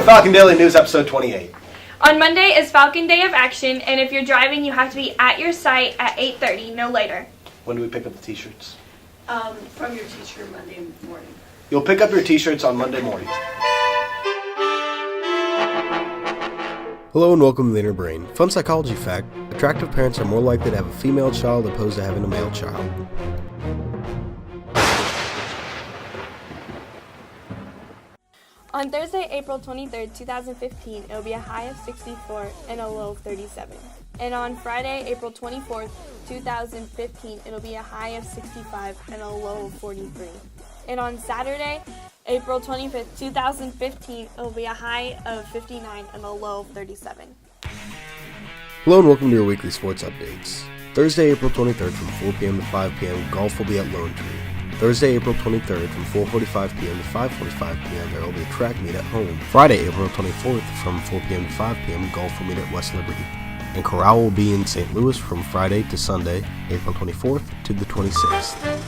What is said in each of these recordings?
Falcon Daily News, episode 28. On Monday is Falcon Day of Action, and if you're driving, you have to be at your site at 8:30, no later. When do we pick up the t-shirts? From your teacher Monday morning. You'll pick up your t-shirts on Monday morning. Hello and welcome to The Inner Brain. Fun psychology fact: attractive parents are more likely to have a female child opposed to having a male child. On Thursday, April 23rd, 2015, it will be a high of 64 and a low of 37. And on Friday, April 24th, 2015, it'll be a high of 65 and a low of 43. And on Saturday, April 25th, 2015, it'll be a high of 59 and a low of 37. Hello and welcome to your weekly sports updates. Thursday, April 23rd from 4 p.m. to 5 p.m., golf will be at Lone Tree. Thursday, April 23rd from 4:45 p.m. to 5:45 p.m. there will be a track meet at home. Friday, April 24th from 4 p.m. to 5 p.m. golf will meet at West Liberty. And Corral will be in St. Louis from Friday to Sunday, April 24th to the 26th.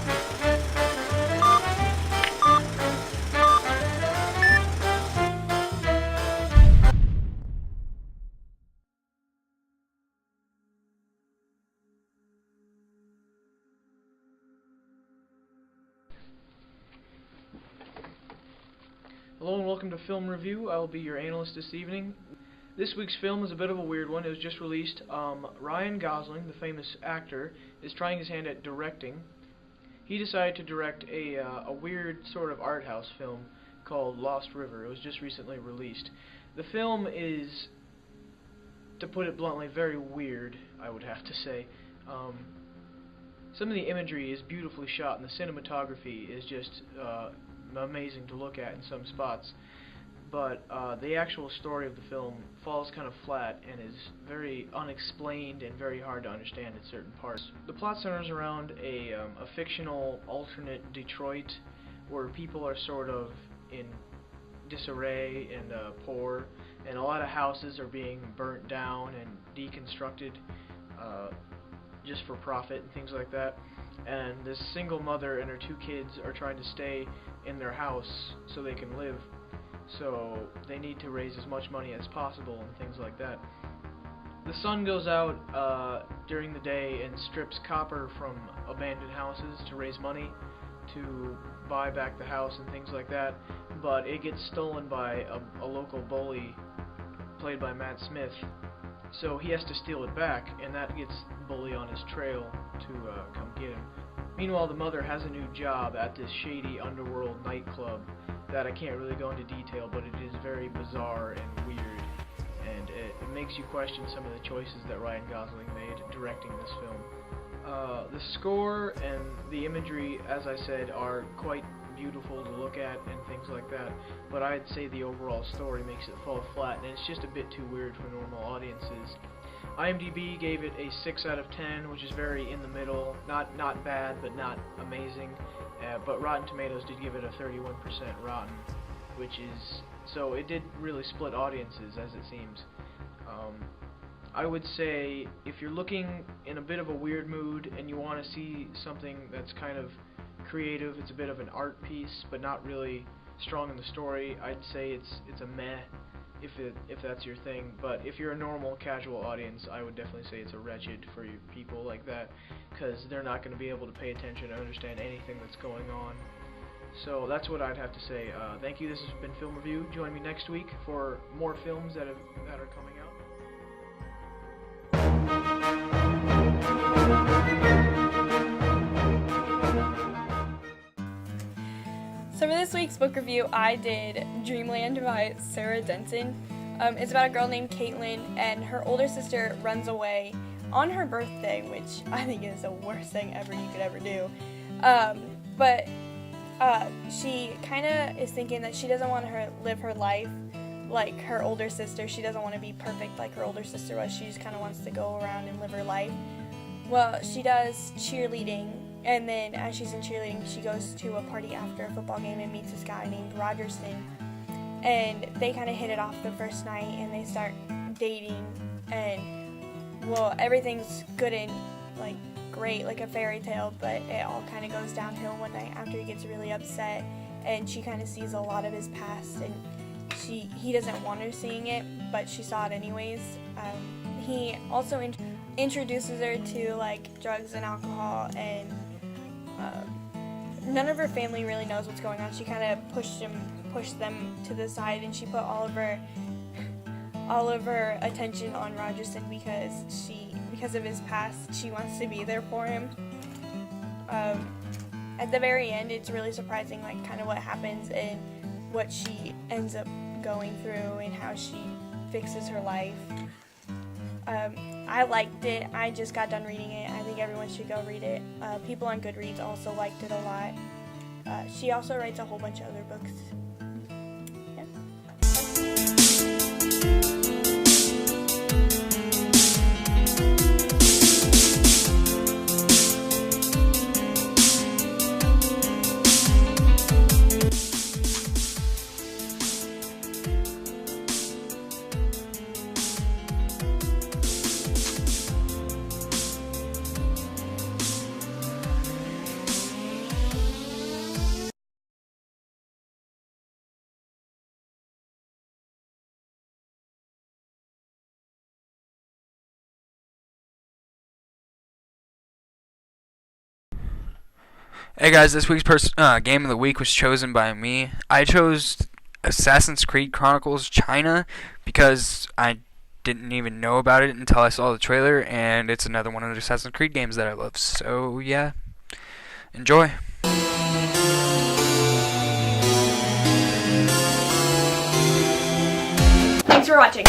Hello and welcome to Film Review. I will be your analyst this evening. This week's film is a bit of a weird one. It was just released. Ryan Gosling, the famous actor, is trying his hand at directing. He decided to direct a weird sort of art house film called Lost River. It was just recently released. The film is, to put it bluntly, very weird, I would have to say. Some of the imagery is beautifully shot, and the cinematography is just amazing to look at in some spots, but the actual story of the film falls kind of flat and is very unexplained and very hard to understand in certain parts. The plot centers around a fictional alternate Detroit where people are sort of in disarray and poor, and a lot of houses are being burnt down and deconstructed just for profit and things like that. And this single mother and her two kids are trying to stay in their house so they can live. So they need to raise as much money as possible and things like that. The son goes out during the day and strips copper from abandoned houses to raise money to buy back the house and things like that. But it gets stolen by a local bully played by Matt Smith. So he has to steal it back, and that gets the bully on his trail to come get him. Meanwhile, the mother has a new job at this shady underworld nightclub that I can't really go into detail, but it is very bizarre and weird, and it makes you question some of the choices that Ryan Gosling made directing this film. The score and the imagery, as I said, are quite beautiful to look at and things like that, but I'd say the overall story makes it fall flat, and it's just a bit too weird for normal audiences. IMDb gave it a 6 out of 10, which is very in the middle, not bad, but not amazing, but Rotten Tomatoes did give it a 31% rotten, which is, so it did really split audiences, as it seems. I would say, if you're looking in a bit of a weird mood, and you want to see something that's kind of creative, it's a bit of an art piece, but not really strong in the story, I'd say it's a meh, if that's your thing. But if you're a normal casual audience, I would definitely say it's a wretched for you people like that, because they're not going to be able to pay attention and understand anything that's going on. So that's what I'd have to say. Thank you. This has been Film Review. Join me next week for more films that are coming out. So for this week's book review, I did Dreamland by Sarah Denton. It's about a girl named Caitlin, and her older sister runs away on her birthday, which I think is the worst thing ever you could ever do. But she kind of is thinking that she doesn't want to live her life like her older sister. She doesn't want to be perfect like her older sister was. She just kind of wants to go around and live her life. Well, she does cheerleading, and then as she's in cheerleading, she goes to a party after a football game and meets this guy named Rogerson. And they kind of hit it off the first night, and they start dating, and, well, everything's good and, like, great, like a fairy tale, but it all kind of goes downhill one night after he gets really upset, and she kind of sees a lot of his past, and he doesn't want her seeing it, but she saw it anyways. He also introduces her to like drugs and alcohol, and none of her family really knows what's going on. She kind of pushed them to the side, and she put all of her attention on Rogerson because of his past. She wants to be there for him. At the very end, it's really surprising, like kind of what happens and what she ends up going through and how she fixes her life. I liked it. I just got done reading it. I think everyone should go read it. People on Goodreads also liked it a lot. She also writes a whole bunch of other books. Hey guys, this week's game of the week was chosen by me. I chose Assassin's Creed Chronicles China because I didn't even know about it until I saw the trailer, and it's another one of the Assassin's Creed games that I love. So yeah, enjoy. Thanks for watching.